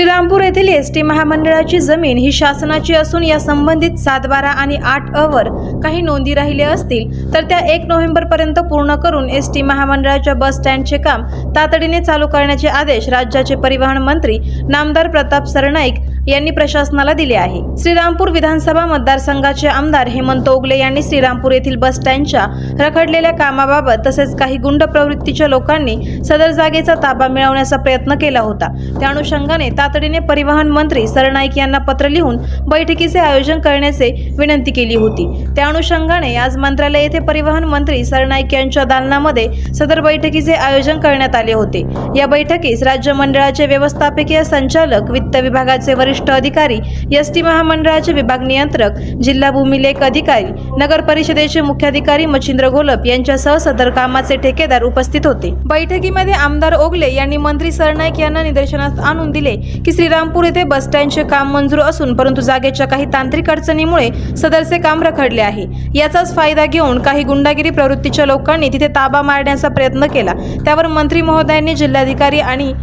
श्रीरामपूर येथील एसटी महामंडळाची जमीन ही शासनाची असून या संबंधित 7, 12 आणि 8 वर काही नोंदी राहिल्या असतील तर त्या 1 नोव्हेंबर पर्यंत पूर्ण करून एसटी महामंडळाच्या बस स्टँडचे काम तातडीने चालू करण्याचे आदेश राज्याचे परिवहन मंत्री नामदार प्रताप सरनाईक यांनी प्रशासनाला दिले आहे। श्रीरामपूर विधानसभा मतदारसंघाचे आमदार हेमंत ओगले यांनी श्रीरामपूर येथील बस स्टँडच्या रखडलेल्या कामाबाबत तसेच काही गुंड प्रवृत्तीच्या लोकांनी सदर जागेचा ताबा मिळवण्याचा प्रयत्न केला होता। त्या अनुषंगाने तातडीने परिवहन मंत्री सरनाईक यांना पत्र लिहून बैठकीचे आयोजन करण्याचे विनंती केली होती। त्या अनुषंगाने आज मंत्रालय येथे परिवहन मंत्री सरनाईक यांच्या दालनामध्ये सदर बैठकीचे आयोजन करण्यात आले होते। या बैठकीस राज्य मंडळाचे व्यवस्थापकीय संचालक, वित्त विभागाचे वरिष्ठ अधिकारी, एसटी महामंडळाचे विभाग नियंत्रक, जिल्हा भूमिलेख अधिकारी, नगर परिषदेचे मुख्याधिकारी मच्छिंद्र घोलप यांच्यासह सदर कामाचे ठेकेदार उपस्थित होते। बैठकीमध्ये आमदार ओगले यांनी मंत्री सरनाईक यांना निदर्शनास आणून दिले की श्रीरामपूर येथे बस स्टँडचे काम मंजूर असून परंतु जागेच्या काही तांत्रिक अडचणीमुळे सदरचे काम रखडले आहे। याचाच फायदा घेऊन काही गुंडागिरी प्रवृत्तीच्या लोकांनी तिथे ताबा मारण्याचा प्रयत्न केला। त्यावर मंत्री महोदयांनी जिल्हाधिकारी आणि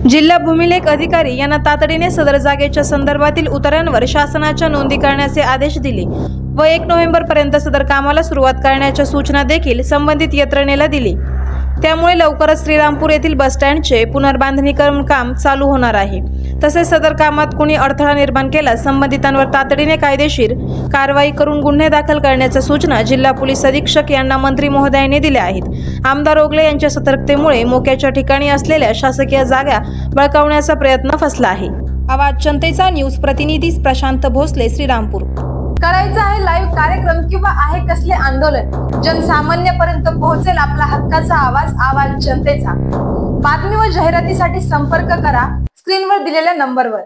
जिल्हा भूमिलेख अधिकारी यांना तातडीने सदर जागेच्या संदर्भातील उतार्यांवर शासनाच्या नोंदी करण्याचे आदेश दिले व 1 नोव्हेंबर पर्यंत सदर कामाला सुरुवात करण्याच्या सूचना देखील संबंधित यंत्रणेला दिली। त्यामुळे लवकरच श्रीरामपूर येथील बस स्टँडचे पुनर्बांधणीकरण काम चालू होणार आहे। तसेच सदर कामात कुणी अडथळा निर्माण केल्यास संबंधितांवर तातडीने कायदेशीर कारवाई करून गुन्हे दाखल करण्याच्या सूचना जिल्हा पोलीस अधीक्षक यांना मंत्री महोदयांनी दिल्या आहेत। आमदार ओगले यांच्या सतर्कतेमुळे मोक्याच्या ठिकाणी असलेल्या शासकीय जागा बळकावण्याचा प्रयत्न फसला आहे। आवाज जनतेचा न्यूज प्रतिनिधी प्रशांत भोसले, श्रीरामपूर। करायचं आहे लाईव्ह कार्यक्रम किंवा आहे कसले आंदोलन, जनसामान्यपर्यंत पोहोचेल आपला हक्काचा आवाज, आवाज जनतेचा। बातमी व जाहिरातीसाठी संपर्क करा स्क्रीनवर दिलेल्या नंबरवर।